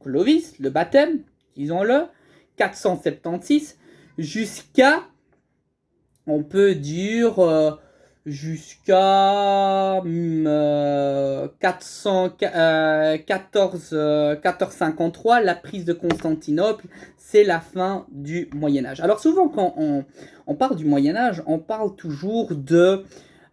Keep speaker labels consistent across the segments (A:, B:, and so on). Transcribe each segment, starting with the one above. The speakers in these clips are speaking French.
A: Clovis, le baptême, disons-le, 476, jusqu'à, on peut dire, jusqu'à 1453, la prise de Constantinople, c'est la fin du Moyen-Âge. Alors souvent quand on parle du Moyen-Âge, on parle toujours de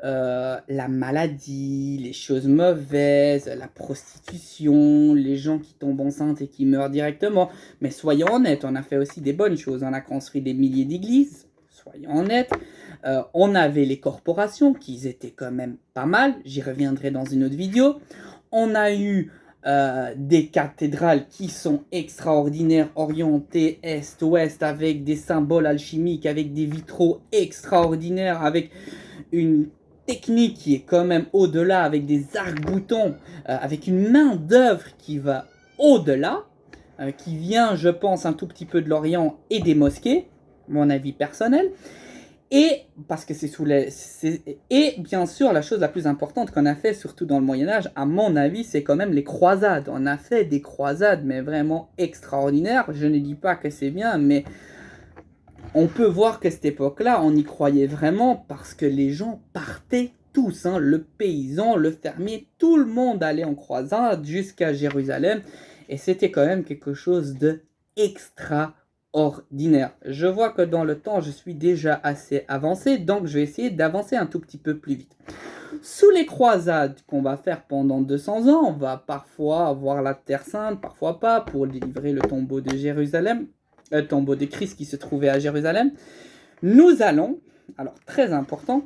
A: la maladie, les choses mauvaises, la prostitution, les gens qui tombent enceintes et qui meurent directement. Mais soyons honnêtes, on a fait aussi des bonnes choses. On a construit des milliers d'églises, soyons honnêtes. On avait les corporations qui étaient quand même pas mal. J'y reviendrai dans une autre vidéo. On a eu des cathédrales qui sont extraordinaires, orientées est-ouest, avec des symboles alchimiques, avec des vitraux extraordinaires, avec une technique qui est quand même au-delà, avec des arcs-boutons, avec une main d'œuvre qui va au-delà, qui vient, je pense, un tout petit peu de l'Orient et des mosquées, mon avis personnel. Et parce que et bien sûr, la chose la plus importante qu'on a fait, surtout dans le Moyen-Âge, à mon avis, c'est quand même les croisades. On a fait des croisades, mais vraiment extraordinaires. Je ne dis pas que c'est bien, mais on peut voir qu'à cette époque-là, on y croyait vraiment parce que les gens partaient tous, hein, le paysan, le fermier, tout le monde allait en croisade jusqu'à Jérusalem. Et c'était quand même quelque chose de extraordinaire. Je vois que dans le temps, je suis déjà assez avancé, donc je vais essayer d'avancer un tout petit peu plus vite. Sous les croisades qu'on va faire pendant 200 ans, on va parfois avoir la Terre Sainte, parfois pas, pour délivrer le tombeau de Jérusalem, le tombeau de Christ qui se trouvait à Jérusalem. Nous allons, alors très important,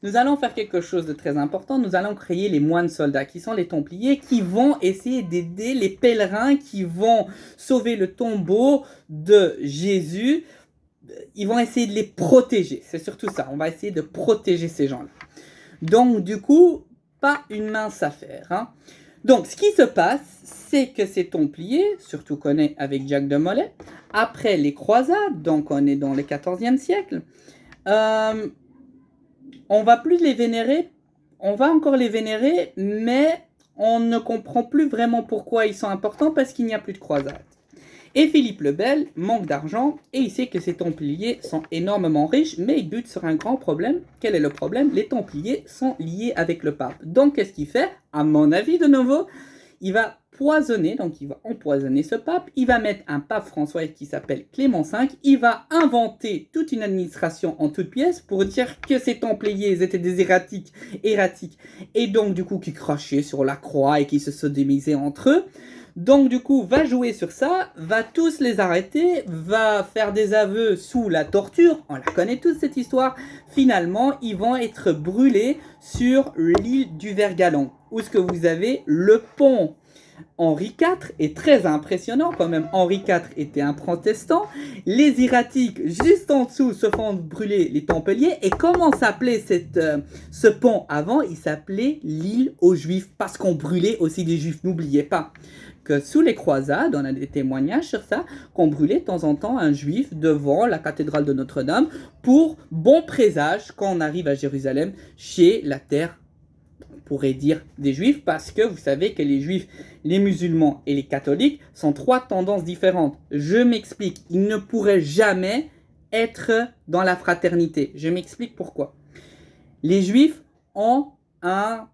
A: nous allons faire quelque chose de très important. Nous allons créer les moines soldats, qui sont les Templiers, qui vont essayer d'aider les pèlerins qui vont sauver le tombeau de Jésus. Ils vont essayer de les protéger. C'est surtout ça. On va essayer de protéger ces gens-là. Donc, du coup, pas une mince affaire. Hein. Donc, ce qui se passe, c'est que ces Templiers, surtout qu'on est avec Jacques de Molay, après les croisades, donc on est dans le XIVe siècle, on va plus les vénérer, on va encore les vénérer, mais on ne comprend plus vraiment pourquoi ils sont importants parce qu'il n'y a plus de croisades. Et Philippe le Bel manque d'argent et il sait que ses Templiers sont énormément riches, mais il bute sur un grand problème. Quel est le problème? Les Templiers sont liés avec le pape. Donc qu'est-ce qu'il fait? À mon avis de nouveau, il va poisonner, donc il va empoisonner ce pape, il va mettre un pape François qui s'appelle Clément V, il va inventer toute une administration en toutes pièces pour dire que ces Templiers étaient des erratiques, et donc du coup qui crachaient sur la croix et qui se sodomisaient entre eux. Donc du coup, va jouer sur ça, va tous les arrêter, va faire des aveux sous la torture, on la connaît tous cette histoire. Finalement, ils vont être brûlés sur l'île du Vergalon, où ce que vous avez le pont Henri IV est très impressionnant, quand même Henri IV était un protestant. Les Iratiques, juste en dessous, se font brûler les Templiers. Et comment s'appelait ce pont avant? Il s'appelait l'île aux Juifs, parce qu'on brûlait aussi des Juifs. N'oubliez pas que sous les croisades, on a des témoignages sur ça, qu'on brûlait de temps en temps un Juif devant la cathédrale de Notre-Dame pour bon présage quand on arrive à Jérusalem, chez la terre, on pourrait dire, des Juifs, parce que vous savez que les Juifs, les musulmans et les catholiques sont trois tendances différentes. Je m'explique, ils ne pourraient jamais être dans la fraternité. Je m'explique pourquoi. Les Juifs ont un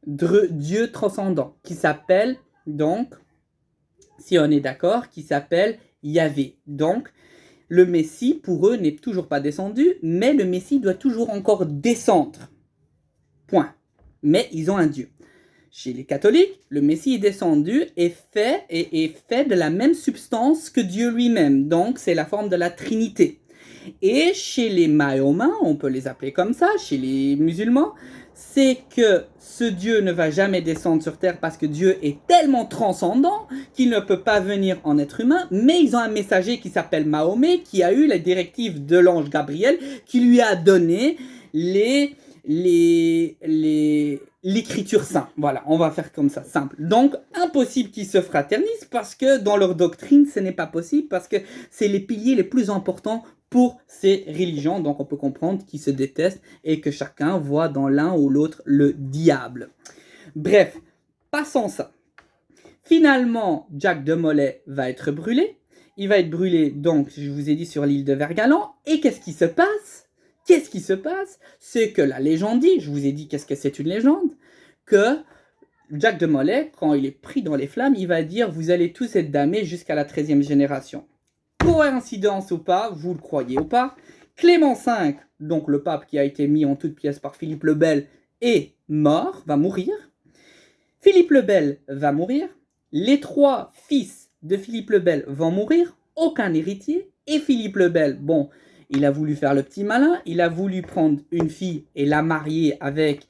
A: Dieu transcendant qui s'appelle, donc, si on est d'accord, qui s'appelle Yahvé. Donc, le Messie, pour eux, n'est toujours pas descendu, mais le Messie doit toujours encore descendre. Point. Mais ils ont un Dieu. Chez les catholiques, le Messie est descendu et est fait de la même substance que Dieu lui-même. Donc, c'est la forme de la Trinité. Et chez les Mahoméens, on peut les appeler comme ça, chez les musulmans, c'est que ce Dieu ne va jamais descendre sur terre parce que Dieu est tellement transcendant qu'il ne peut pas venir en être humain, mais ils ont un messager qui s'appelle Mahomet, qui a eu la directive de l'ange Gabriel, qui lui a donné l'écriture sainte. Voilà, on va faire comme ça, simple. Donc, impossible qu'ils se fraternisent parce que dans leur doctrine, ce n'est pas possible parce que c'est les piliers les plus importants pour ces religions. Donc, on peut comprendre qu'ils se détestent et que chacun voit dans l'un ou l'autre le diable. Bref, passons ça. Finalement, Jacques de Molay va être brûlé. Il va être brûlé, donc, je vous ai dit, sur l'île de Vergalan. Et qu'est-ce qui se passe? Qu'est-ce qui se passe? C'est que la légende dit, je vous ai dit qu'est-ce que c'est une légende, que Jacques de Molay, quand il est pris dans les flammes, il va dire « Vous allez tous être damnés jusqu'à la 13e génération ». Coïncidence ou pas, vous le croyez ou pas, Clément V, donc le pape qui a été mis en toutes pièces par Philippe le Bel, est mort, va mourir. Philippe le Bel va mourir. Les 3 fils de Philippe le Bel vont mourir, aucun héritier. Et Philippe le Bel, bon, il a voulu faire le petit malin, il a voulu prendre une fille et la marier avec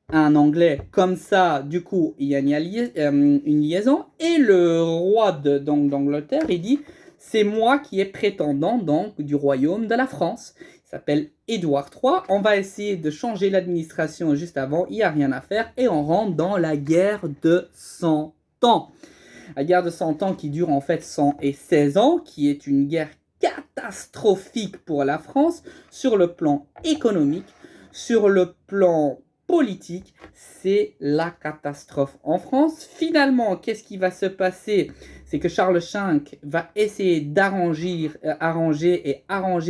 A: un Anglais, comme ça, du coup, il y a une liaison, et le roi d'Angleterre, il dit, c'est moi qui est prétendant, donc, du royaume de la France. Il s'appelle Édouard III, on va essayer de changer l'administration juste avant, il n'y a rien à faire, et on rentre dans la guerre de 100 ans. La guerre de 100 ans qui dure en fait 116 ans, qui est une guerre catastrophique pour la France, sur le plan économique, sur le plan politique, c'est la catastrophe en France. Finalement, qu'est-ce qui va se passer? C'est que Charles V va essayer d'arranger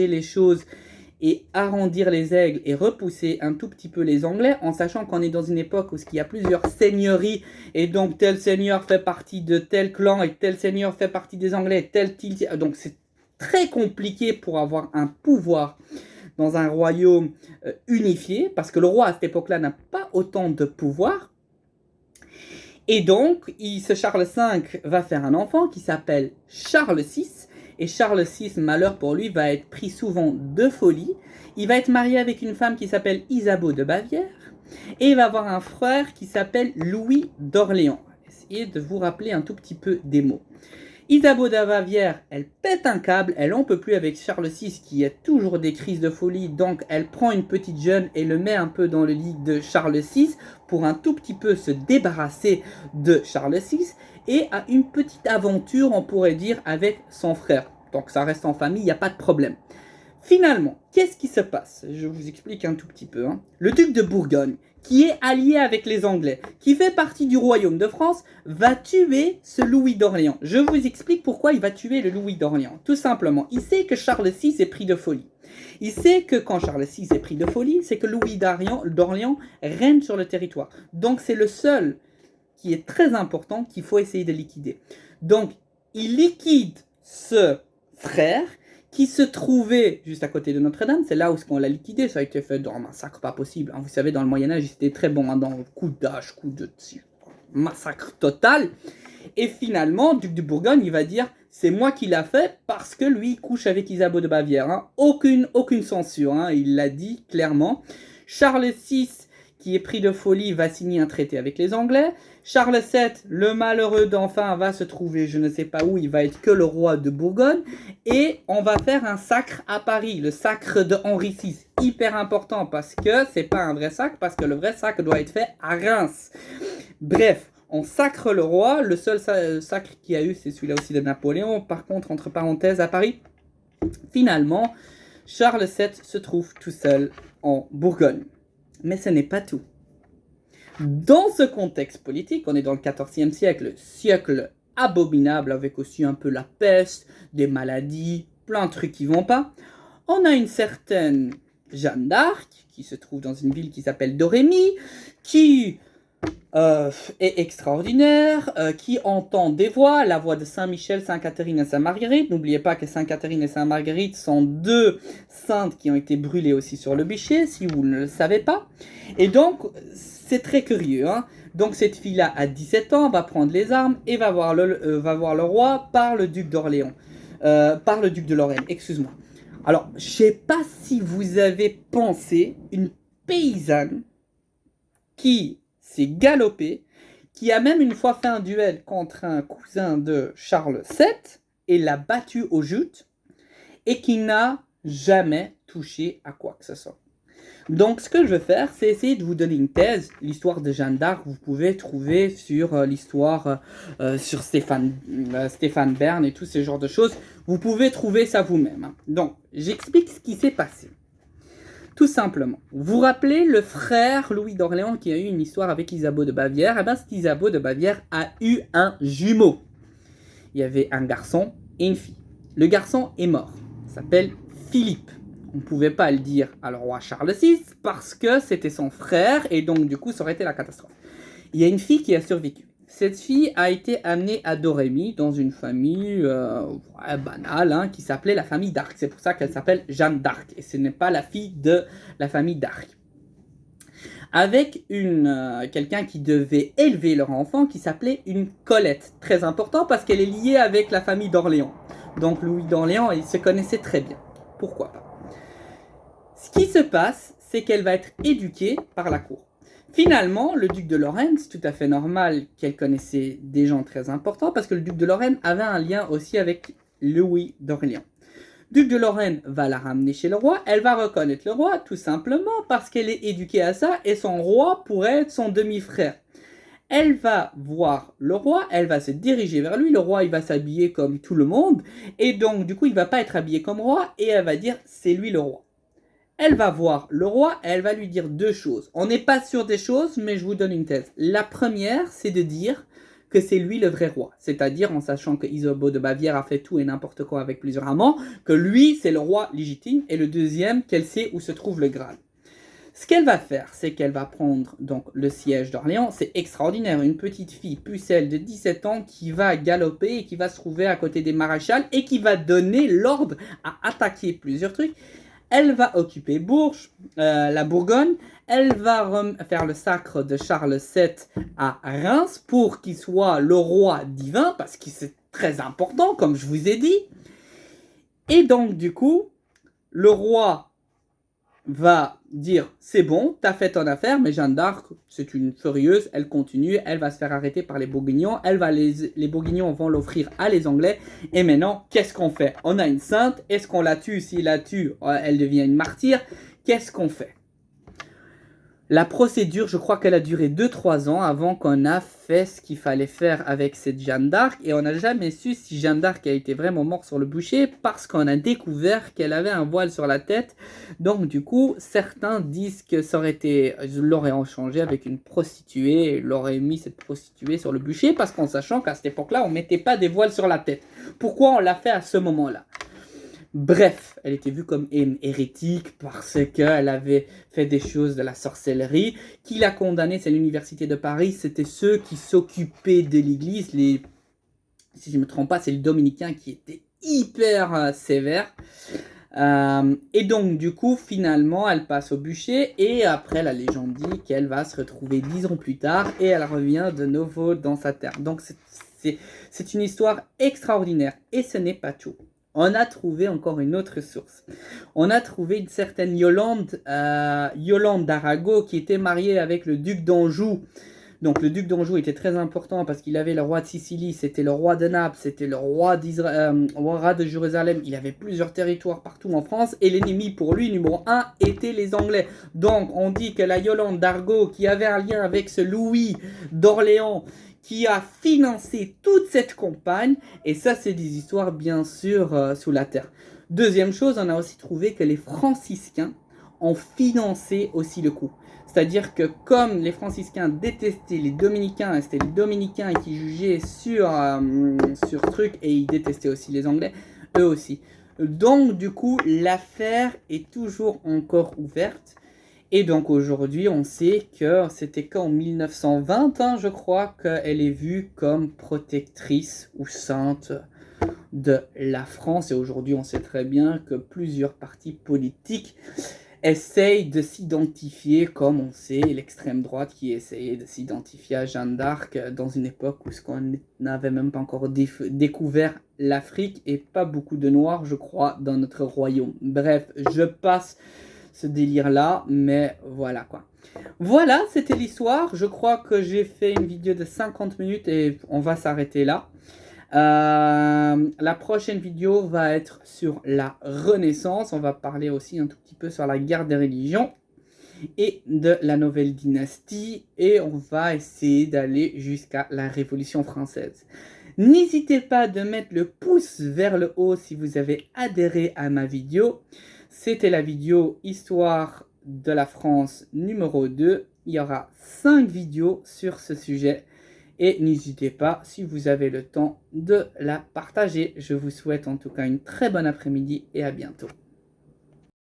A: les choses et arrondir les aigles et repousser un tout petit peu les Anglais, en sachant qu'on est dans une époque où il y a plusieurs seigneuries, et donc tel seigneur fait partie de tel clan, et tel seigneur fait partie des Anglais, donc c'est très compliqué pour avoir un pouvoir dans un royaume unifié, parce que le roi à cette époque-là n'a pas autant de pouvoir. Et donc, ce Charles V va faire un enfant qui s'appelle Charles VI, et Charles VI, malheur pour lui, va être pris souvent de folie. Il va être marié avec une femme qui s'appelle Isabeau de Bavière, et il va avoir un frère qui s'appelle Louis d'Orléans. Essayez de vous rappeler un tout petit peu des mots. Isabeau de Bavière, elle pète un câble, elle en peut plus avec Charles VI qui a toujours des crises de folie, donc elle prend une petite jeune et le met un peu dans le lit de Charles VI pour un tout petit peu se débarrasser de Charles VI et a une petite aventure, on pourrait dire, avec son frère. Donc ça reste en famille, il n'y a pas de problème. Finalement, qu'est-ce qui se passe? Je vous explique un tout petit peu. Le duc de Bourgogne, qui est allié avec les Anglais, qui fait partie du royaume de France, va tuer ce Louis d'Orléans. Je vous explique pourquoi il va tuer le Louis d'Orléans. Tout simplement, il sait que Charles VI est pris de folie. Il sait que quand Charles VI est pris de folie, c'est que Louis d'Orléans règne sur le territoire. Donc c'est le seul qui est très important qu'il faut essayer de liquider. Donc il liquide ce frère qui se trouvait juste à côté de Notre-Dame. C'est là où on l'a liquidé. Ça a été fait dans un massacre pas possible. Vous savez, dans le Moyen-Âge, ils étaient très bons dans coup d'âge, coup de massacre total. Et finalement, duc de Bourgogne, il va dire c'est moi qui l'a fait parce que lui, il couche avec Isabeau de Bavière. Aucune censure. Il l'a dit clairement. Charles VI, qui est pris de folie, va signer un traité avec les Anglais. Charles VII, le malheureux d'enfant, va se trouver je ne sais pas où, il va être que le roi de Bourgogne. Et on va faire un sacre à Paris, le sacre de Henri VI. Hyper important parce que c'est pas un vrai sacre, parce que le vrai sacre doit être fait à Reims. Bref, on sacre le roi. Le seul sacre qu'il y a eu, c'est celui-là aussi de Napoléon. Par contre, entre parenthèses, à Paris. Finalement, Charles VII se trouve tout seul en Bourgogne. Mais ce n'est pas tout. Dans ce contexte politique, on est dans le XIVe siècle, siècle abominable avec aussi un peu la peste, des maladies, plein de trucs qui vont pas. On a une certaine Jeanne d'Arc qui se trouve dans une ville qui s'appelle Domremy, qui est extraordinaire, qui entend des voix, la voix de Saint-Michel, Sainte-Catherine et Sainte-Marguerite. N'oubliez pas que Sainte-Catherine et Sainte-Marguerite sont 2 saintes qui ont été brûlées aussi sur le bûcher, si vous ne le savez pas. Et donc, c'est très curieux. Donc, cette fille-là, à 17 ans, va prendre les armes et va voir le roi par le duc d'Orléans. Par le duc de Lorraine, excuse-moi. Alors, je sais pas si vous avez pensé une paysanne qui s'est galopée, qui a même une fois fait un duel contre un cousin de Charles VII et l'a battu au joutes et qui n'a jamais touché à quoi que ce soit. Donc ce que je veux faire, c'est essayer de vous donner une thèse. L'histoire de Jeanne d'Arc, vous pouvez trouver sur l'histoire, sur Stéphane Bern et tous ces genres de choses. Vous pouvez trouver ça vous-même. Donc j'explique ce qui s'est passé. Tout simplement. Vous vous rappelez le frère Louis d'Orléans qui a eu une histoire avec Isabeau de Bavière? Eh bien, cette Isabeau de Bavière a eu un jumeau. Il y avait un garçon et une fille. Le garçon est mort. Il s'appelle Philippe. On ne pouvait pas le dire à le roi Charles VI parce que c'était son frère et donc du coup ça aurait été la catastrophe. Il y a une fille qui a survécu. Cette fille a été amenée à Domremy dans une famille banale hein, qui s'appelait la famille d'Arc. C'est pour ça qu'elle s'appelle Jeanne d'Arc et ce n'est pas la fille de la famille d'Arc. Avec quelqu'un qui devait élever leur enfant qui s'appelait une Colette. Très important parce qu'elle est liée avec la famille d'Orléans. Donc Louis d'Orléans, il se connaissait très bien. Pourquoi pas? Ce qui se passe, c'est qu'elle va être éduquée par la cour. Finalement, le duc de Lorraine, c'est tout à fait normal qu'elle connaissait des gens très importants parce que le duc de Lorraine avait un lien aussi avec Louis d'Orléans. Duc de Lorraine va la ramener chez le roi, elle va reconnaître le roi tout simplement parce qu'elle est éduquée à ça et son roi pourrait être son demi-frère. Elle va voir le roi, elle va se diriger vers lui, le roi il va s'habiller comme tout le monde et donc du coup il va pas être habillé comme roi et elle va dire c'est lui le roi. Elle va voir le roi et elle va lui dire deux choses. On n'est pas sûr des choses, mais je vous donne une thèse. La première, c'est de dire que c'est lui le vrai roi. C'est-à-dire en sachant que Isabeau de Bavière a fait tout et n'importe quoi avec plusieurs amants, que lui, c'est le roi légitime. Et le deuxième, qu'elle sait où se trouve le Graal. Ce qu'elle va faire, c'est qu'elle va prendre donc le siège d'Orléans. C'est extraordinaire, une petite fille pucelle de 17 ans qui va galoper et qui va se trouver à côté des maréchals et qui va donner l'ordre à attaquer plusieurs trucs. Elle va occuper Bourges, la Bourgogne. Elle va faire le sacre de Charles VII à Reims pour qu'il soit le roi divin, parce que c'est très important, comme je vous ai dit. Et donc, du coup, le roi va dire c'est bon, t'as fait ton affaire, mais Jeanne d'Arc, c'est une furieuse, elle continue, elle va se faire arrêter par les Bourguignons, les Bourguignons vont l'offrir à les Anglais, et maintenant, qu'est-ce qu'on fait? On a une sainte, est-ce qu'on la tue? S'il la tue, elle devient une martyre, qu'est-ce qu'on fait? La procédure, je crois qu'elle a duré 2-3 ans avant qu'on a fait ce qu'il fallait faire avec cette Jeanne d'Arc. Et on n'a jamais su si Jeanne d'Arc a été vraiment morte sur le bûcher parce qu'on a découvert qu'elle avait un voile sur la tête. Donc du coup, certains disent que ça aurait été, l'aurait changé avec une prostituée, l'aurait mis cette prostituée sur le bûcher parce qu'en sachant qu'à cette époque-là, on ne mettait pas des voiles sur la tête. Pourquoi on l'a fait à ce moment-là? Bref, elle était vue comme hérétique parce qu'elle avait fait des choses de la sorcellerie. Qui l'a condamnée, c'est l'université de Paris. C'était ceux qui s'occupaient de l'église. Si je ne me trompe pas, c'est les dominicains qui étaient hyper sévères. Et donc, du coup, finalement, elle passe au bûcher. Et après, la légende dit qu'elle va se retrouver 10 ans plus tard. Et elle revient de nouveau dans sa terre. Donc, c'est une histoire extraordinaire. Et ce n'est pas tout. On a trouvé encore une autre source. On a trouvé une certaine Yolande d'Arago qui était mariée avec le duc d'Anjou. Donc le duc d'Anjou était très important parce qu'il avait le roi de Sicile, c'était le roi de Naples, c'était le roi de Jérusalem. Il avait plusieurs territoires partout en France et l'ennemi pour lui, numéro 1, était les Anglais. Donc on dit que la Yolande d'Arago qui avait un lien avec ce Louis d'Orléans qui a financé toute cette campagne, et ça c'est des histoires bien sûr sous la terre. Deuxième chose, on a aussi trouvé que les franciscains ont financé aussi le coup. C'est-à-dire que comme les franciscains détestaient les dominicains, et c'était les dominicains qui jugeaient sur truc, et ils détestaient aussi les Anglais, eux aussi. Donc du coup, l'affaire est toujours encore ouverte. Et donc aujourd'hui, on sait que c'était qu'en 1920, hein, je crois, qu'elle est vue comme protectrice ou sainte de la France. Et aujourd'hui, on sait très bien que plusieurs partis politiques essayent de s'identifier, comme on sait, l'extrême droite qui essayait de s'identifier à Jeanne d'Arc dans une époque où on n'avait même pas encore découvert l'Afrique et pas beaucoup de Noirs, je crois, dans notre royaume. Bref, je passe ce délire-là, mais voilà quoi. Voilà, c'était l'histoire. Je crois que j'ai fait une vidéo de 50 minutes et on va s'arrêter là. La prochaine vidéo va être sur la Renaissance. On va parler aussi un tout petit peu sur la guerre des religions et de la nouvelle dynastie. Et on va essayer d'aller jusqu'à la Révolution française. N'hésitez pas de mettre le pouce vers le haut si vous avez adhéré à ma vidéo. C'était la vidéo Histoire de la France numéro 2. Il y aura 5 vidéos sur ce sujet. Et n'hésitez pas, si vous avez le temps, de la partager. Je vous souhaite en tout cas une très bonne après-midi et à bientôt.